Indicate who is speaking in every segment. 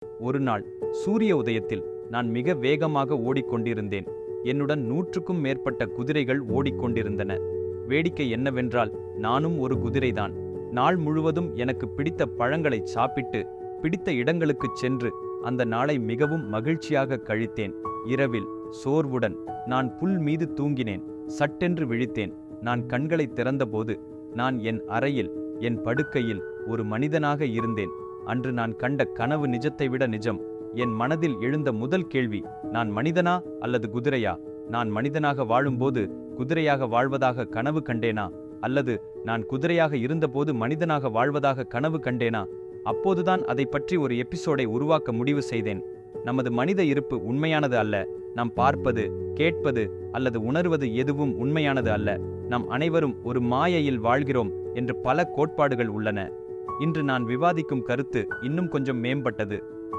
Speaker 1: ஒரு நாள் சூரிய உதயத்தில் நான் மிக வேகமாக ஓடிக்கொண்டிருந்தேன். என்னுடன் 100க்கும் மேற்பட்ட குதிரைகள் ஓடிக்கொண்டிருந்தன. வேடிக்கை என்னவென்றால் நானும் ஒரு குதிரைதான். நாள் முழுவதும் எனக்கு பிடித்த பழங்களை சாப்பிட்டு பிடித்த இடங்களுக்குச் சென்று அந்த நாளை மிகவும் மகிழ்ச்சியாக கழித்தேன். இரவில் சோர்வுடன் நான் புல் மீது தூங்கினேன். சட்டென்று விழித்தேன். நான் கண்களை திறந்தபோது நான் என் அறையில் என் படுக்கையில் ஒரு மனிதனாக இருந்தேன். அன்று நான் கண்ட கனவு நிஜத்தை விட நிஜம். என் மனதில் எழுந்த முதல் கேள்வி, நான் மனிதனா அல்லது குதிரையா? நான் மனிதனாக வாழும்போது குதிரையாக வாழ்வதாக கனவு கண்டேனா, அல்லது நான் குதிரையாக இருந்தபோது மனிதனாக வாழ்வதாக கனவு கண்டேனா? அப்போதுதான் அதை பற்றி ஒரு எபிசோடை உருவாக்க முடிவு செய்தேன். நமது மனித இருப்பு உண்மையானது அல்ல. நாம் பார்ப்பது, கேட்பது அல்லது உணர்வது எதுவும் உண்மையானது அல்ல. நாம் அனைவரும் ஒரு மாயையில் வாழ்கிறோம் என்று பல கோட்பாடுகள் உள்ளன. இன்று நான் விவாதிக்கும் கருத்து இன்னும் கொஞ்சம் மேம்பட்டது.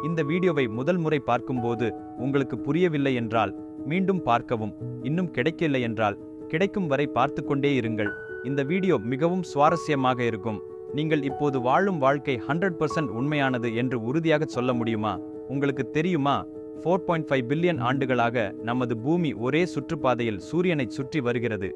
Speaker 1: இந்த வீடியோவை முதல் முறை பார்க்கும்போது உங்களுக்கு புரியவில்லை என்றால் மீண்டும் பார்க்கவும். இன்னும் கிடைக்கவில்லை என்றால் கிடைக்கும் வரை பார்த்து கொண்டே இருங்கள். இந்த வீடியோ மிகவும் சுவாரஸ்யமாக இருக்கும். நீங்கள் இப்போது வாழும் வாழ்க்கை 100% உண்மையானது என்று உறுதியாக சொல்ல முடியுமா? உங்களுக்கு தெரியுமா, 4.5 பில்லியன் ஆண்டுகளாக நமது பூமி ஒரே சுற்றுப்பாதையில் சூரியனை சுற்றி வருகிறது.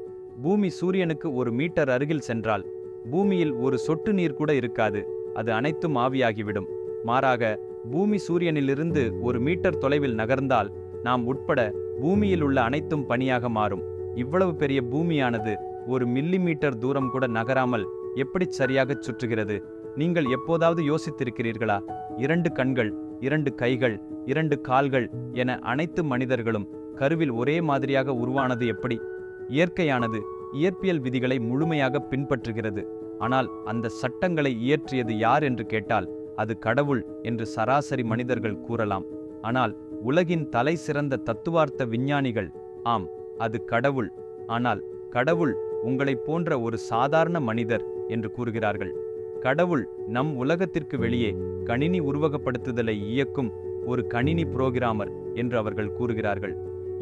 Speaker 1: பூமி சூரியனுக்கு 1 மீட்டர் அருகில் சென்றால் பூமியில் ஒரு சொட்டு நீர் கூட இருக்காது. அது அனைத்தும் ஆவியாகிவிடும். மாறாக பூமி சூரியனிலிருந்து 1 மீட்டர் தொலைவில் நகர்ந்தால் நாம் உட்பட பூமியில் உள்ள அனைத்தும் பனியாக மாறும். இவ்வளவு பெரிய பூமியானது 1 மில்லிமீட்டர் தூரம் கூட நகராமல் எப்படி சரியாக சுற்றுகிறது? நீங்கள் எப்போதாவது யோசித்திருக்கிறீர்களா? 2 கண்கள், 2 கைகள், 2 கால்கள் என அனைத்து மனிதர்களும் கருவில் ஒரே மாதிரியாக உருவானது எப்படி? இயற்கையானது இயற்பியல் விதிகளை முழுமையாக பின்பற்றுகிறது. ஆனால் அந்த சட்டங்களை இயற்றியது யார் என்று கேட்டால் அது கடவுள் என்று சராசரி மனிதர்கள் கூறலாம். ஆனால் உலகின் தலை சிறந்த தத்துவார்த்த விஞ்ஞானிகள், ஆம், அது கடவுள். ஆனால் கடவுள் உங்களைப் போன்ற ஒரு சாதாரண மனிதர் என்று கூறுகிறார்கள். கடவுள் நம் உலகத்திற்கு வெளியே கணினி உருவகப்படுத்துதலை இயக்கும் ஒரு கணினி புரோகிராமர் என்று அவர்கள் கூறுகிறார்கள்.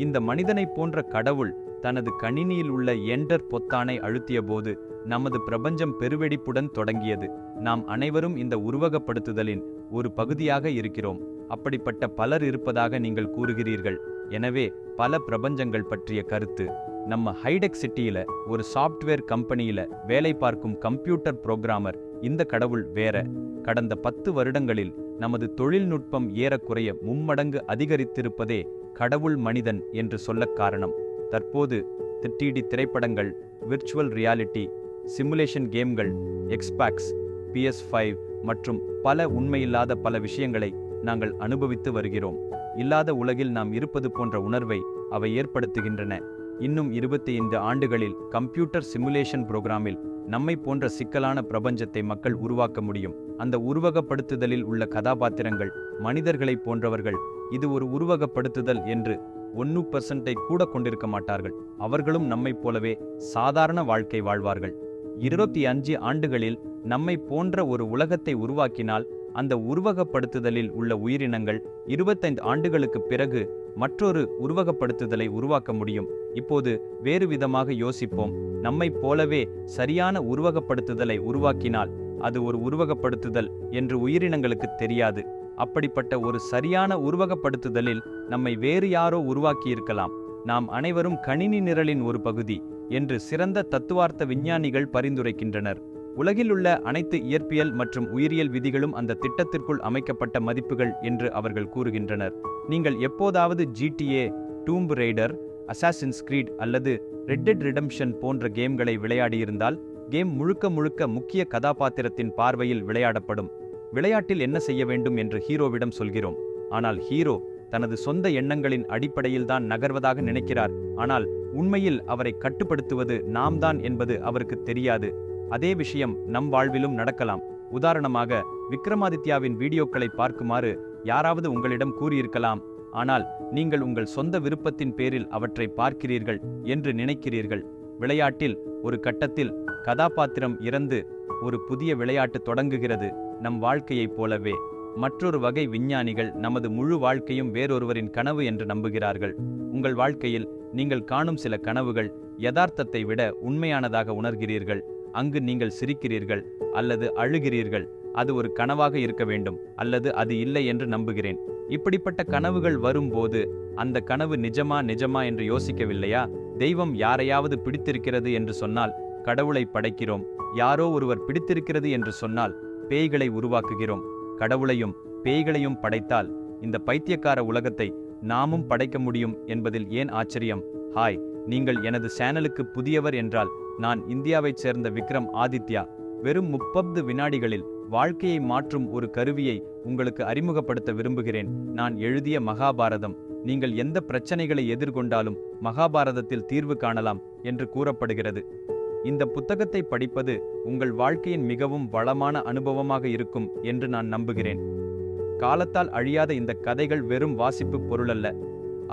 Speaker 1: இந்த மனிதனைப் போன்ற கடவுள் தனது கணினியில் உள்ள என்டர் பொத்தானை அழுத்திய போது நமது பிரபஞ்சம் பெருவெடிப்புடன் தொடங்கியது. நாம் அனைவரும் இந்த உருவகப்படுத்துதலின் ஒரு பகுதியாக இருக்கிறோம். அப்படிப்பட்ட பலர் இருப்பதாக நீங்கள் கூறுகிறீர்கள். எனவே பல பிரபஞ்சங்கள் பற்றிய கருத்து. நம்ம ஹைடெக் சிட்டியில ஒரு சாஃப்ட்வேர் கம்பெனியில வேலை பார்க்கும் கம்ப்யூட்டர் புரோகிராமர் இந்த கடவுள் வேற. கடந்த 10 வருடங்களில் நமது தொழில்நுட்பம் ஏறக்குறைய 3 மடங்கு அதிகரித்திருப்பதே கடவுள் மனிதன் என்று சொல்ல காரணம். தற்போது 3D திரைப்படங்கள், விர்ச்சுவல் ரியாலிட்டி, சிமுலேஷன் கேம்கள், எக்ஸ்பாக்ஸ், PS5 மற்றும் பல உண்மையில்லாத பல விஷயங்களை நாங்கள் அனுபவித்து வருகிறோம். இல்லாத உலகில் நாம் இருப்பது போன்ற உணர்வை அவை ஏற்படுத்துகின்றன. இன்னும் 25 ஆண்டுகளில் கம்ப்யூட்டர் சிமுலேஷன் புரோகிராமில் நம்மை போன்ற சிக்கலான பிரபஞ்சத்தை மக்கள் உருவாக்க முடியும். அந்த உருவகப்படுத்துதலில் உள்ள கதாபாத்திரங்கள் மனிதர்களைப் போன்றவர்கள். இது ஒரு உருவகப்படுத்துதல் என்று 1% கூட கொண்டிருக்க மாட்டார்கள். அவர்களும் நம்மைப் போலவே சாதாரண வாழ்க்கை வாழ்வார்கள். 25 ஆண்டுகளில் நம்மை போன்ற ஒரு உலகத்தை உருவாக்கினால் அந்த உருவகப்படுத்துதலில் உள்ள உயிரினங்கள் 25 ஆண்டுகளுக்கு பிறகு மற்றொரு உருவகப்படுத்துதலை உருவாக்க முடியும். இப்போது வேறு விதமாக யோசிப்போம். நம்மை போலவே சரியான உருவகப்படுத்துதலை உருவாக்கினால் அது ஒரு உருவகப்படுத்துதல் என்று உயிரினங்களுக்கு தெரியாது. அப்படிப்பட்ட ஒரு சரியான உருவகப்படுத்துதலில் நம்மை வேறு யாரோ உருவாக்கியிருக்கலாம். நாம் அனைவரும் கணினி நிரலின் ஒரு பகுதி என்று சிறந்த தத்துவார்த்த விஞ்ஞானிகள் பரிந்துரைக்கின்றனர். உலகிலுள்ள அனைத்து இயற்பியல் மற்றும் உயிரியல் விதிகளும் அந்த திட்டத்திற்குள் அமைக்கப்பட்ட மதிப்புகள் என்று அவர்கள் கூறுகின்றனர். நீங்கள் எப்போதாவது GTA, டூம்ப் ரெய்டர், அசாசின்ஸ் கிரீட் அல்லது ரெட் டெட் ரிடெம்ப்ஷன் போன்ற கேம்களை விளையாடியிருந்தால் கேம் முழுக்க முழுக்க முக்கிய கதாபாத்திரத்தின் பார்வையில் விளையாடப்படும். விளையாட்டில் என்ன செய்ய வேண்டும் என்று ஹீரோவிடம் சொல்கிறோம். ஆனால் ஹீரோ தனது சொந்த எண்ணங்களின் அடிப்படையில் தான் நகர்வதாக நினைக்கிறார். ஆனால் உண்மையில் அவரை கட்டுப்படுத்துவது நாம் தான் என்பது அவருக்கு தெரியாது. அதே விஷயம் நம் வாழ்விலும் நடக்கலாம். உதாரணமாக விக்ரமாதித்யாவின் வீடியோக்களை பார்க்குமாறு யாராவது உங்களிடம் கூறியிருக்கலாம். ஆனால் நீங்கள் உங்கள் சொந்த விருப்பத்தின் பேரில் அவற்றை பார்க்கிறீர்கள் என்று நினைக்கிறீர்கள். விளையாட்டில் ஒரு கட்டத்தில் கதாபாத்திரம் இறந்து ஒரு புதிய விளையாட்டு தொடங்குகிறது. நம் வாழ்க்கையைப் போலவே மற்றொரு வகை விஞ்ஞானிகள் நமது முழு வாழ்க்கையும் வேறொருவரின் கனவு என்று நம்புகிறார்கள். உங்கள் வாழ்க்கையில் நீங்கள் காணும் சில கனவுகள் யதார்த்தத்தை விட உண்மையானதாக உணர்கிறீர்கள். அங்கு நீங்கள் சிரிக்கிறீர்கள் அல்லது அழுகிறீர்கள் அது ஒரு கனவாக இருக்க வேண்டும், அல்லது அது இல்லை என்று நம்புகிறேன். இப்படிப்பட்ட கனவுகள் வரும்போது அந்த கனவு நிஜமா என்று யோசிக்கவில்லையா? தெய்வம் யாரையாவது பிடித்திருக்கிறது என்று சொன்னால் கடவுளை படைக்கிறோம். யாரோ ஒருவர் பிடித்திருக்கிறது என்று சொன்னால் பேய்களை உருவாக்குகிறோம். கடவுளையும் பேய்களையும் படைத்தால் இந்த பைத்தியக்கார உலகத்தை நாமும் படைக்க முடியும் என்பதில் ஏன் ஆச்சரியம்? ஹாய், நீங்கள் எனது சேனலுக்கு புதியவர் என்றால், நான் இந்தியாவைச் சேர்ந்த விக்ரம் ஆதித்யா. வெறும் 30 வினாடிகளில் வாழ்க்கையை மாற்றும் ஒரு கருவியை உங்களுக்கு அறிமுகப்படுத்த விரும்புகிறேன். நான் எழுதிய மகாபாரதம். நீங்கள் எந்த பிரச்சனைகளை எதிர்கொண்டாலும் மகாபாரதத்தில் தீர்வு காணலாம் என்று கூறப்படுகிறது. இந்த புத்தகத்தை படிப்பது உங்கள் வாழ்க்கையின் மிகவும் வளமான அனுபவமாக இருக்கும் என்று நான் நம்புகிறேன். காலத்தால் அழியாத இந்த கதைகள் வெறும் வாசிப்பு பொருளல்ல.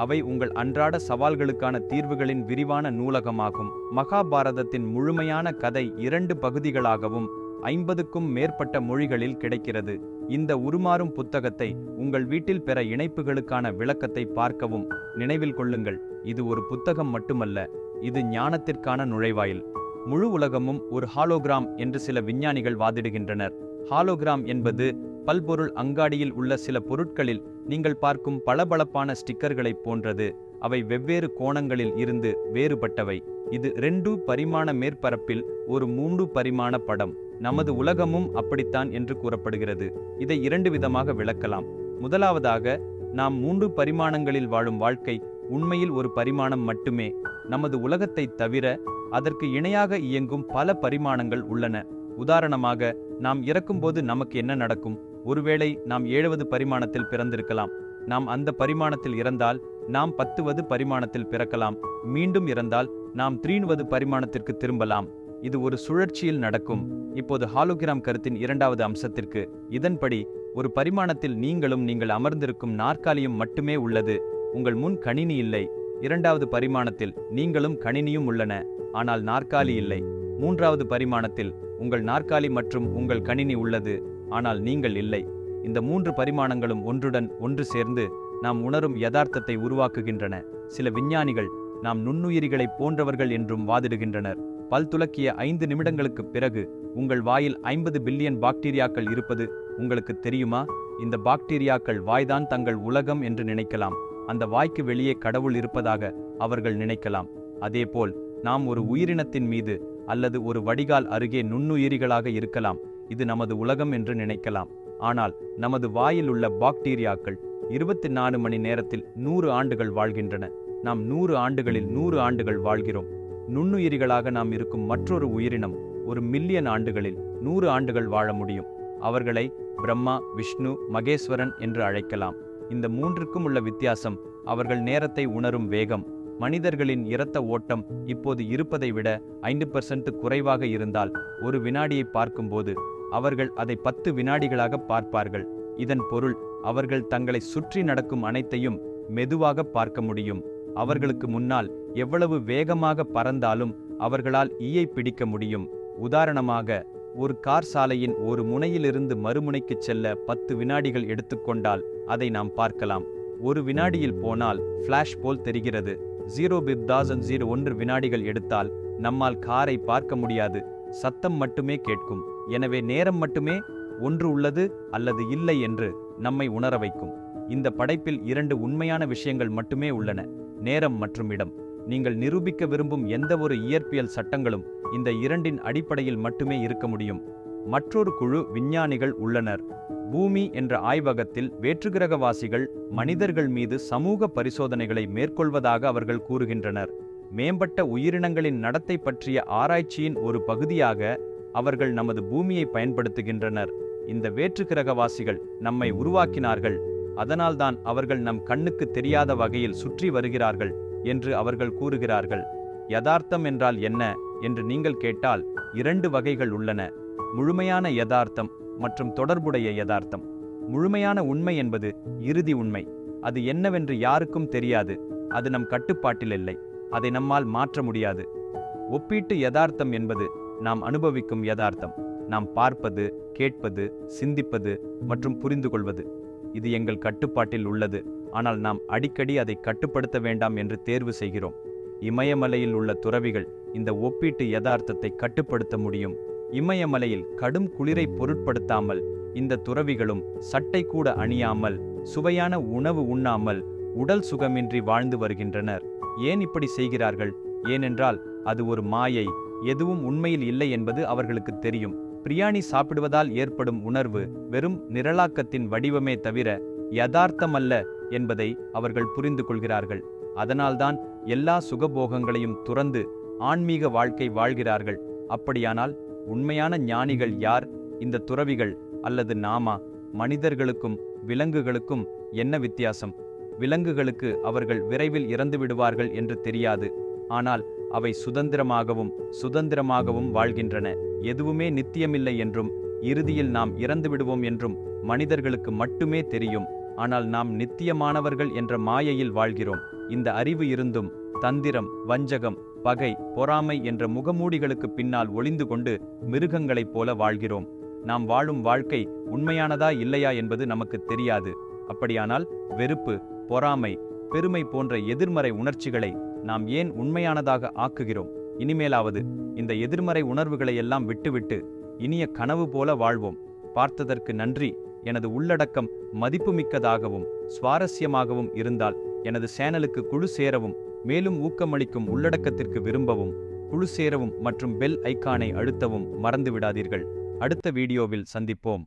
Speaker 1: அவை உங்கள் அன்றாட சவால்களுக்கான தீர்வுகளின் விரிவான நூலகமாகும். மகாபாரதத்தின் முழுமையான கதை 2 பகுதிகளாகவும் 50க்கும் மேற்பட்ட மொழிகளில் கிடைக்கிறது. இந்த உருமாறும் புத்தகத்தை உங்கள் வீட்டில் பெற இணைப்புகளுக்கான விளக்கத்தை பார்க்கவும். நினைவில் கொள்ளுங்கள், இது ஒரு புத்தகம் மட்டுமல்ல, இது ஞானத்திற்கான நுழைவாயில். முழு உலகமும் ஒரு ஹாலோகிராம் என்று சில விஞ்ஞானிகள் வாதிடுகின்றனர். ஹாலோகிராம் என்பது பல்பொருள் அங்காடியில் உள்ள சில பொருட்களில் நீங்கள் பார்க்கும் பளபளப்பான ஸ்டிக்கர்களைப் போன்றது. அவை வெவ்வேறு கோணங்களில் இருந்து வேறுபட்டவை. இது 2 பரிமாண மேற்பரப்பில் ஒரு 3 பரிமாண படம். நமது உலகமும் அப்படித்தான் என்று கூறப்படுகிறது. இதை 2 விதமாக விளக்கலாம். முதலாவதாக, நாம் 3 பரிமாணங்களில் வாழும் வாழ்க்கை உண்மையில் ஒரு பரிமாணம் மட்டுமே. நமது உலகத்தை தவிர அதற்கு இணையாக இயங்கும் பல பரிமாணங்கள் உள்ளன. உதாரணமாக, நாம் இறக்கும்போது நமக்கு என்ன நடக்கும்? ஒருவேளை நாம் 7வது பரிமாணத்தில் பிறந்திருக்கலாம். நாம் அந்த பரிமாணத்தில் இறந்தால் நாம் 10வது பரிமாணத்தில் பிறக்கலாம். மீண்டும் இறந்தால் நாம் 3வது பரிமாணத்திற்கு திரும்பலாம். இது ஒரு சுழற்சியில் நடக்கும். இப்போது ஹாலோகிராம் கருத்தின் 2வது அம்சத்திற்கு. இதன்படி ஒரு பரிமாணத்தில் நீங்கள் அமர்ந்திருக்கும் நாற்காலியும் மட்டுமே உள்ளது. உங்கள் முன் கணினி இல்லை. 2வது பரிமாணத்தில் நீங்களும் கணினியும் உள்ளன, ஆனால் நாற்காலி இல்லை. 3வது பரிமாணத்தில் உங்கள் நாற்காலி மற்றும் உங்கள் கணினி உள்ளது, ஆனால் நீங்கள் இல்லை. இந்த 3 பரிமாணங்களும் ஒன்றுடன் ஒன்று சேர்ந்து நாம் உணரும் யதார்த்தத்தை உருவாக்குகின்றன. சில விஞ்ஞானிகள் நாம் நுண்ணுயிரிகளைப் போன்றவர்கள் என்றும் வாதிடுகின்றனர். பல் துலக்கிய 5 நிமிடங்களுக்குப் பிறகு உங்கள் வாயில் 50 பில்லியன் பாக்டீரியாக்கள் இருப்பது உங்களுக்கு தெரியுமா? இந்த பாக்டீரியாக்கள் வாய்தான் தங்கள் உலகம் என்று நினைக்கலாம். அந்த வாய்க்கு வெளியே கடவுள் இருப்பதாக அவர்கள் நினைக்கலாம். அதேபோல் நாம் ஒரு உயிரினத்தின் மீது அல்லது ஒரு வடிகால் அருகே நுண்ணுயிரிகளாக இருக்கலாம். இது நமது உலகம் என்று நினைக்கலாம். ஆனால் நமது வாயில் உள்ள பாக்டீரியாக்கள் 24 மணி நேரத்தில் 100 ஆண்டுகள் வாழ்கின்றன. நாம் 100 ஆண்டுகளில் 100 ஆண்டுகள் வாழ்கிறோம். நுண்ணுயிரிகளாக நாம் இருக்கும் மற்றொரு உயிரினம் 1 மில்லியன் ஆண்டுகளில் 100 ஆண்டுகள் வாழ முடியும். அவர்களை பிரம்மா, விஷ்ணு, மகேஸ்வரன் என்று அழைக்கலாம். இந்த 3க்கும் உள்ள வித்தியாசம் அவர்கள் நேரத்தை உணரும் வேகம். மனிதர்களின் இரத்த ஓட்டம் இப்போது இருப்பதை விட 5% குறைவாக இருந்தால் ஒரு வினாடியை பார்க்கும்போது அவர்கள் அதை 10 வினாடிகளாக பார்ப்பார்கள். இதன் பொருள், அவர்கள் தங்களை சுற்றி நடக்கும் அனைத்தையும் மெதுவாக பார்க்க முடியும். அவர்களுக்கு முன்னால் எவ்வளவு வேகமாக பறந்தாலும் அவர்களால் ஈயை பிடிக்க முடியும். உதாரணமாக, ஒரு கார் சாலையின் ஒரு முனையிலிருந்து மறுமுனைக்கு செல்ல 10 வினாடிகள் எடுத்துக்கொண்டால் அதை நாம் பார்க்கலாம். ஒரு வினாடியில் போனால் ஃபிளாஷ் போல் தெரிகிறது. 0.01 வினாடிகள் எடுத்தால் நம்மால் காரை பார்க்க முடியாது, சத்தம் மட்டுமே கேட்கும். எனவே நேரம் மட்டுமே ஒன்று உள்ளது அல்லது இல்லை என்று நம்மை உணர வைக்கும். இந்த படைப்பில் 2 உண்மையான விஷயங்கள் மட்டுமே உள்ளன: நேரம் மற்றும் இடம். நீங்கள் நிரூபிக்க விரும்பும் எந்தவொரு இயற்பியல் சட்டங்களும் இந்த 2இன் அடிப்படையில் மட்டுமே இருக்க முடியும். மற்றொரு குழு விஞ்ஞானிகள் உள்ளனர். பூமி என்ற ஆய்வகத்தில் வேற்றுக்கிரகவாசிகள் மனிதர்கள் மீது சமூக பரிசோதனைகளை மேற்கொள்வதாக அவர்கள் கூறுகின்றனர். மேம்பட்ட உயிரினங்களின் நடத்தை பற்றிய ஆராய்ச்சியின் ஒரு பகுதியாக அவர்கள் நமது பூமியை பயன்படுத்துகின்றனர். இந்த வேற்றுக்கிரகவாசிகள் நம்மை உருவாக்கினார்கள், அதனால்தான் அவர்கள் நம் கண்ணுக்கு தெரியாத வகையில் சுற்றி வருகிறார்கள் என்று அவர்கள் கூறுகிறார்கள். யதார்த்தம் என்றால் என்ன என்று நீங்கள் கேட்டால் 2 வகைகள் உள்ளன: முழுமையான யதார்த்தம் மற்றும் தொடர்புடைய யதார்த்தம். முழுமையான உண்மை என்பது இறுதி உண்மை. அது என்னவென்று யாருக்கும் தெரியாது. அது நம் கட்டுப்பாட்டில் இல்லை. அதை நம்மால் மாற்ற முடியாது. ஒப்பீட்டு யதார்த்தம் என்பது நாம் அனுபவிக்கும் யதார்த்தம். நாம் பார்ப்பது, கேட்பது, சிந்திப்பது மற்றும் புரிந்து கொள்வது. இது எங்கள் கட்டுப்பாட்டில் உள்ளது, ஆனால் நாம் அடிக்கடி அதை கட்டுப்படுத்த வேண்டாம் என்று தேர்வு செய்கிறோம். இமயமலையில் உள்ள துறவிகள் இந்த ஒப்பீட்டு யதார்த்தத்தை கட்டுப்படுத்த முடியும். இமயமலையில் கடும் குளிரை பொருட்படுத்தாமல் இந்த துறவிகளும் சட்டை கூட அணியாமல் சுவையான உணவு உண்ணாமல் உடல் சுகமின்றி வாழ்ந்து வருகின்றனர். ஏன் இப்படி செய்கிறார்கள்? ஏனென்றால் அது ஒரு மாயை, எதுவும் உண்மையில் இல்லை என்பது அவர்களுக்கு தெரியும். பிரியாணி சாப்பிடுவதால் ஏற்படும் உணர்வு வெறும் நிரலாக்கத்தின் வடிவமே தவிர யதார்த்தமல்ல என்பதை அவர்கள் புரிந்து கொள்கிறார்கள். அதனால்தான் எல்லா சுகபோகங்களையும் துறந்து ஆன்மீக வாழ்க்கை வாழ்கிறார்கள். அப்படியானால் உண்மையான ஞானிகள் யார்? இந்த துறவிகள் அல்லது நாமா? மனிதர்களுக்கும் விலங்குகளுக்கும் என்ன வித்தியாசம்? விலங்குகளுக்கு அவர்கள் விரைவில் இறந்து விடுவார்கள் என்று தெரியாது. ஆனால் அவை சுதந்திரமாகவும் வாழ்கின்றன. எதுவுமே நித்தியமில்லை என்றும் இறுதியில் நாம் இறந்து விடுவோம் என்றும் மனிதர்களுக்கு மட்டுமே தெரியும். ஆனால் நாம் நித்தியமானவர்கள் என்ற மாயையில் வாழ்கிறோம். இந்த அறிவு இருந்தும் தந்திரம், வஞ்சகம், பகை, பொறாமை என்ற முகமூடிகளுக்கு பின்னால் ஒளிந்து கொண்டு மிருகங்களைப் போல வாழ்கிறோம். நாம் வாழும் வாழ்க்கை உண்மையானதா இல்லையா என்பது நமக்கு தெரியாது. அப்படியானால் வெறுப்பு, பொறாமை, பெருமை போன்ற எதிர்மறை உணர்ச்சிகளை நாம் ஏன் உண்மையானதாக ஆக்குகிறோம்? இனிமேலாவது இந்த எதிர்மறை உணர்வுகளை எல்லாம் விட்டுவிட்டு இனிய கனவு போல வாழ்வோம். பார்த்ததற்கு நன்றி. எனது உள்ளடக்கம் மதிப்புமிக்கதாகவும் சுவாரஸ்யமாகவும் இருந்தால் எனது சேனலுக்கு குழு சேரவும், மேலும் ஊக்கமளிக்கும் உள்ளடக்கத்திற்கு விரும்பவும், குழு சேரவும் மற்றும் பெல் ஐகானை அழுத்தவும் மறந்துவிடாதீர்கள். அடுத்த வீடியோவில் சந்திப்போம்.